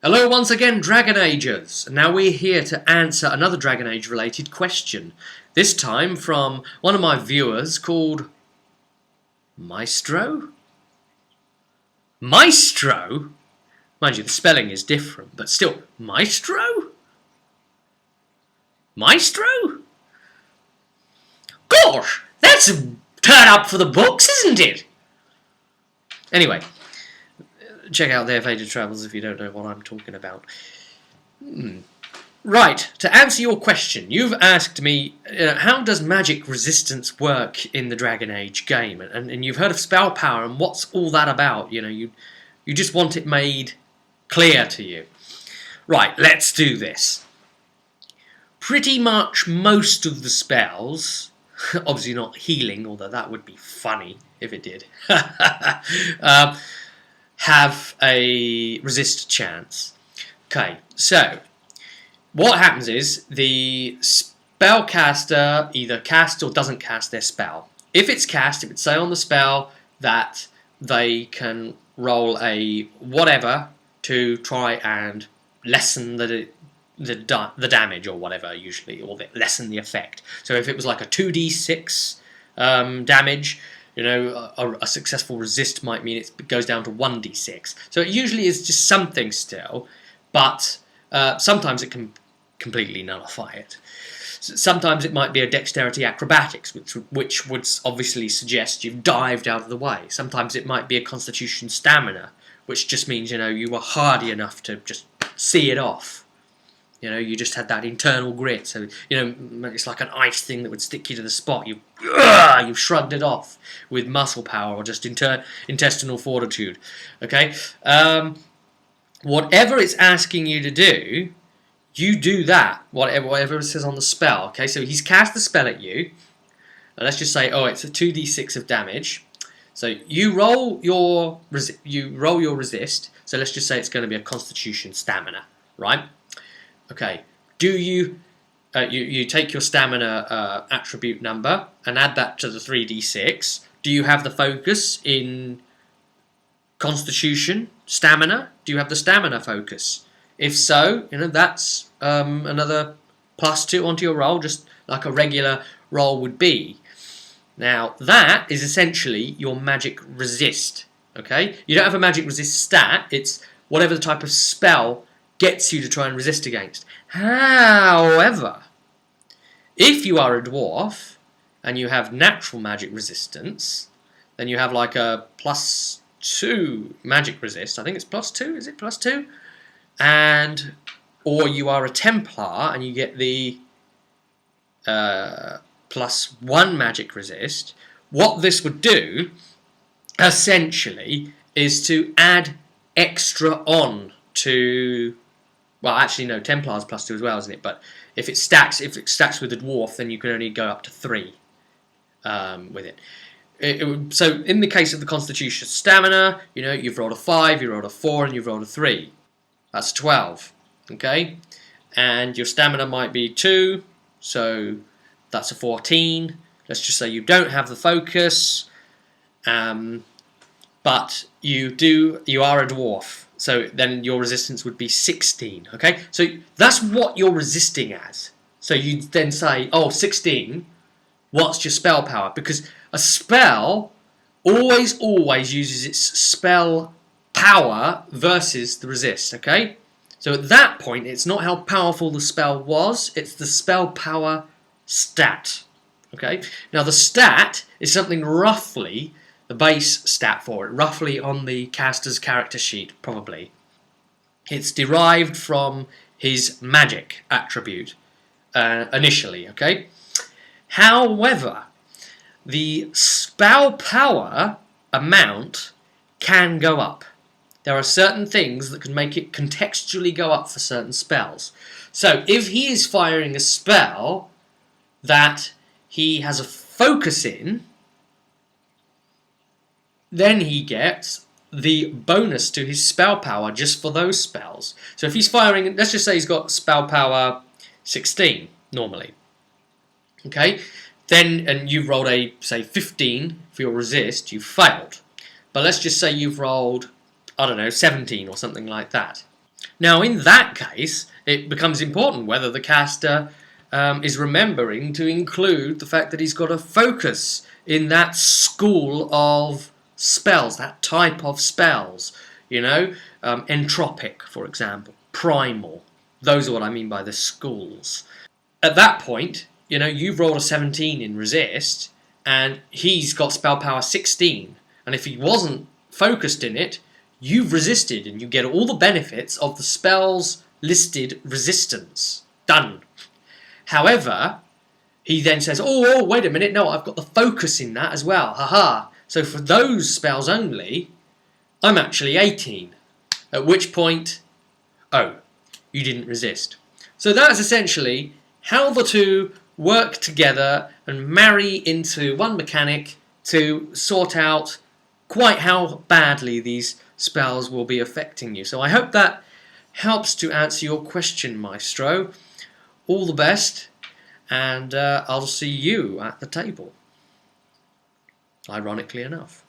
Hello once again, Dragon Agers! Now we're here to answer another Dragon Age related question. This time from one of my viewers called Maestro? Maestro? Mind you, the spelling is different, but still, Maestro? Maestro? Gosh, that's a turn up for the books, isn't it? Anyway, check out their Faded Travels if you don't know what I'm talking about. Right, to answer your question, you've asked me, how does magic resistance work in the Dragon Age game? And you've heard of Spellpower, and what's all that about? You just want it made clear to you. Right, let's do this. Pretty much most of the spells, obviously not healing, although that would be funny if it did, have a resist chance. Okay, so what happens is the spellcaster either casts or doesn't cast their spell. If it's cast, if it's say on the spell that they can roll a whatever to try and lessen the damage or whatever, usually, or lessen the effect. So if it was like a 2d6 damage, a successful resist might mean it goes down to 1d6. So it usually is just something still, but sometimes it can completely nullify it. Sometimes it might be a dexterity acrobatics, which would obviously suggest you've dived out of the way. Sometimes it might be a constitution stamina, which just means, you were hardy enough to just see it off. You just had that internal grit. So, it's like an ice thing that would stick you to the spot. You've shrugged it off with muscle power or just intestinal fortitude. Okay? Whatever it's asking you to do, you do that. Whatever it says on the spell. Okay? So he's cast the spell at you. Let's just say, it's a 2d6 of damage. So you roll your resist. So let's just say it's going to be a constitution stamina, right? Okay, do you take your stamina attribute number and add that to the 3d6? Do you have the focus in constitution stamina? Do you have the stamina focus? If so, that's another +2 onto your roll, just like a regular roll would be. Now, that is essentially your magic resist, okay? You don't have a magic resist stat, it's whatever the type of spell gets you to try and resist against. However, if you are a dwarf and you have natural magic resistance, then you have like a +2 magic resist. I think it's +2, is it +2? Or you are a Templar and you get the +1 magic resist. What this would do, essentially, is to add extra on to... Well, actually, no, Templar's +2 as well, isn't it? But if it stacks with a dwarf, then you can only go up to 3 with it. So in the case of the Constitution stamina, you've rolled a 5, you rolled a 4, and you've rolled a 3. That's 12, okay? And your stamina might be 2, so that's a 14. Let's just say you don't have the focus, but you are a dwarf. So then your resistance would be 16, okay? So that's what you're resisting as. So you then say, 16, what's your spell power? Because a spell always uses its spell power versus the resist, okay? So at that point, it's not how powerful the spell was, it's the spell power stat, okay? Now the stat is something roughly... the base stat for it, roughly on the caster's character sheet, probably. It's derived from his magic attribute, initially, okay? However, the spell power amount can go up. There are certain things that can make it contextually go up for certain spells. So, if he is firing a spell that he has a focus in, then he gets the bonus to his spell power just for those spells. So if he's firing, let's just say he's got spell power 16 normally. Okay? Then, and you've rolled a, say, 15 for your resist, you've failed. But let's just say you've rolled, I don't know, 17 or something like that. Now, in that case, it becomes important whether the caster is remembering to include the fact that he's got a focus in that school of spells, that type of spells. You know, entropic, for example, primal. Those are what I mean by the schools. At that point, you know, you've rolled a 17 in resist, and he's got spell power 16. And if he wasn't focused in it, you've resisted, and you get all the benefits of the spell's listed resistance. Done. However, he then says, oh, wait a minute, no, I've got the focus in that as well. Haha. So for those spells only, I'm actually 18. At which point, oh, you didn't resist. So that's essentially how the two work together and marry into one mechanic to sort out quite how badly these spells will be affecting you. So I hope that helps to answer your question, Maestro. All the best, and I'll see you at the table. Ironically enough.